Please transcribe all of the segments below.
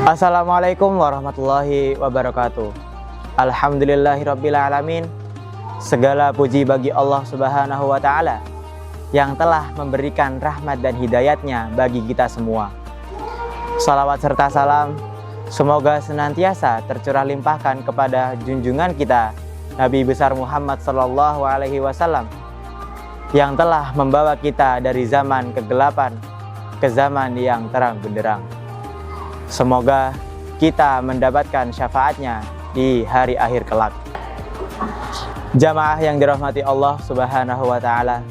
Assalamualaikum warahmatullahi wabarakatuh. Alhamdulillahirrabbilalamin. Segala puji bagi Allah Subhanahu wa ta'ala yang telah memberikan rahmat dan hidayatnya bagi kita semua. Salawat serta salam semoga senantiasa tercurah limpahkan kepada junjungan kita Nabi besar Muhammad sallallahu alaihi wasallam yang telah membawa kita dari zaman kegelapan ke zaman yang terang benderang. Semoga kita mendapatkan syafaatnya di hari akhir kelak. Jamaah yang dirahmati Allah Subhanahu wa ta'ala,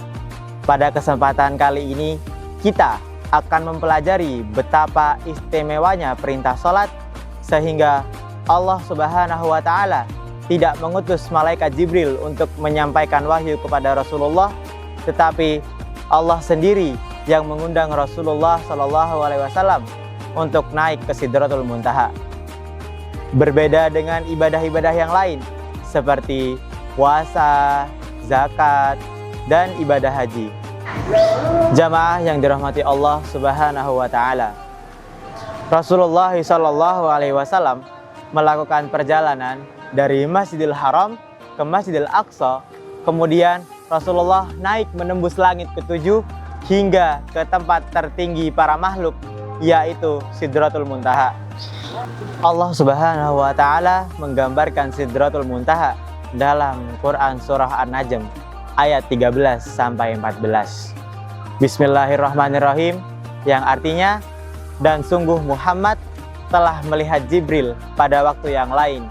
pada kesempatan kali ini kita akan mempelajari betapa istimewanya perintah sholat, sehingga Allah Subhanahu wa ta'ala tidak mengutus malaikat Jibril untuk menyampaikan wahyu kepada Rasulullah, tetapi Allah sendiri yang mengundang Rasulullah Shallallahu alaihi wasallam untuk naik ke Sidratul Muntaha. Berbeda dengan ibadah-ibadah yang lain seperti puasa, zakat, dan ibadah haji. Jamaah yang dirahmati Allah Subhanahu wa ta'ala, Rasulullah Shallallahu alaihi wasallam melakukan perjalanan dari Masjidil Haram ke Masjidil Aqsa. Kemudian Rasulullah naik menembus langit ketujuh hingga ke tempat tertinggi para makhluk, yaitu Sidratul Muntaha. Allah Subhanahu wa ta'ala menggambarkan Sidratul Muntaha dalam Quran surah An-Najm ayat 13 sampai 14. Bismillahirrahmanirrahim, yang artinya, dan sungguh Muhammad telah melihat Jibril pada waktu yang lain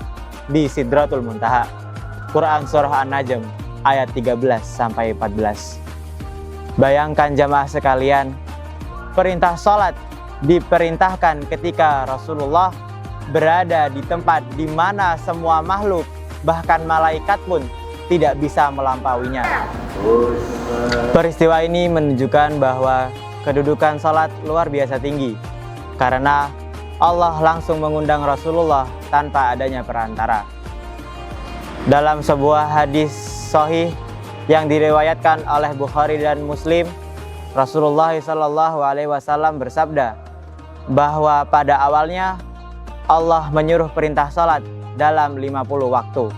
di Sidratul Muntaha. Quran surah An-Najm ayat 13 sampai 14. Bayangkan jamaah sekalian, perintah sholat diperintahkan ketika Rasulullah berada di tempat di mana semua makhluk, bahkan malaikat pun tidak bisa melampauinya. Peristiwa ini menunjukkan bahwa kedudukan sholat luar biasa tinggi, karena Allah langsung mengundang Rasulullah tanpa adanya perantara. Dalam sebuah hadis sahih yang diriwayatkan oleh Bukhari dan Muslim, Rasulullah Shallallahu alaihi wasallam bersabda bahwa pada awalnya Allah menyuruh perintah salat dalam 50 waktu.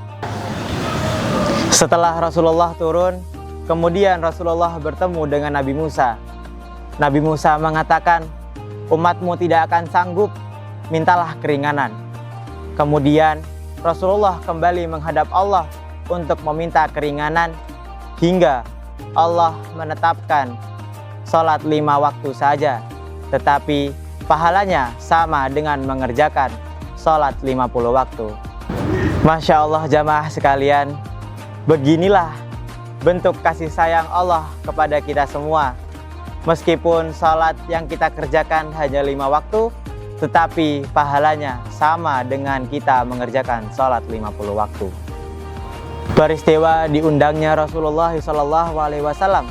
Setelah Rasulullah turun, kemudian Rasulullah bertemu dengan Nabi Musa. Nabi Musa mengatakan, umatmu tidak akan sanggup, mintalah keringanan. Kemudian Rasulullah kembali menghadap Allah untuk meminta keringanan, hingga Allah menetapkan salat 5 waktu saja, tetapi pahalanya sama dengan mengerjakan sholat 50 waktu. Masya Allah jamaah sekalian, beginilah bentuk kasih sayang Allah kepada kita semua. Meskipun sholat yang kita kerjakan hanya 5 waktu, tetapi pahalanya sama dengan kita mengerjakan sholat 50 waktu. Peristiwa diundangnya Rasulullah SAW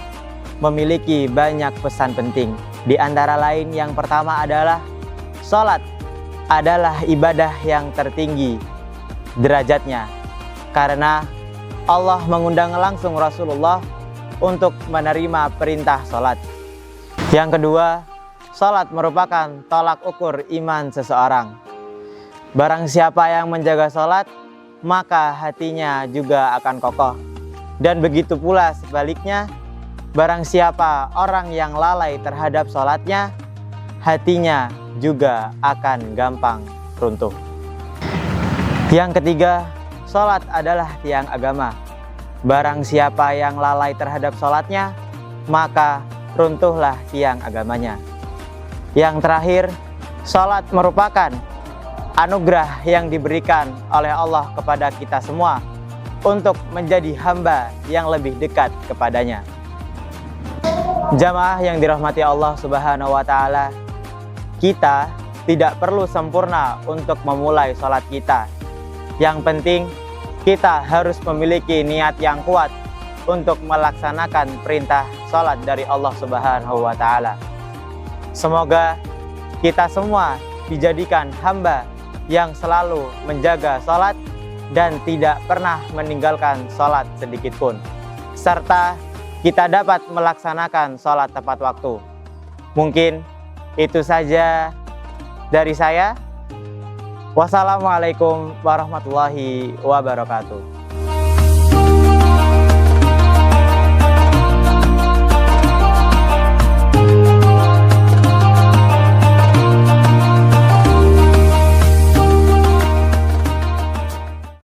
memiliki banyak pesan penting. Di antara lain, yang pertama adalah sholat adalah ibadah yang tertinggi derajatnya, karena Allah mengundang langsung Rasulullah untuk menerima perintah sholat. Yang kedua, sholat merupakan tolak ukur iman seseorang. Barang siapa yang menjaga sholat, maka hatinya juga akan kokoh. Dan begitu pula sebaliknya, barang siapa orang yang lalai terhadap sholatnya, hatinya juga akan gampang runtuh. Yang ketiga, sholat adalah tiang agama. Barang siapa yang lalai terhadap sholatnya, maka runtuhlah tiang agamanya. Yang terakhir, sholat merupakan anugerah yang diberikan oleh Allah kepada kita semua untuk menjadi hamba yang lebih dekat kepadanya. Jamaah yang dirahmati Allah Subhanahu wa ta'ala, kita tidak perlu sempurna untuk memulai sholat kita. Yang penting kita harus memiliki niat yang kuat untuk melaksanakan perintah sholat dari Allah Subhanahu wa ta'ala. Semoga kita semua dijadikan hamba yang selalu menjaga sholat dan tidak pernah meninggalkan sholat sedikitpun, serta kita dapat melaksanakan sholat tepat waktu. Mungkin itu saja dari saya. Wassalamualaikum warahmatullahi wabarakatuh.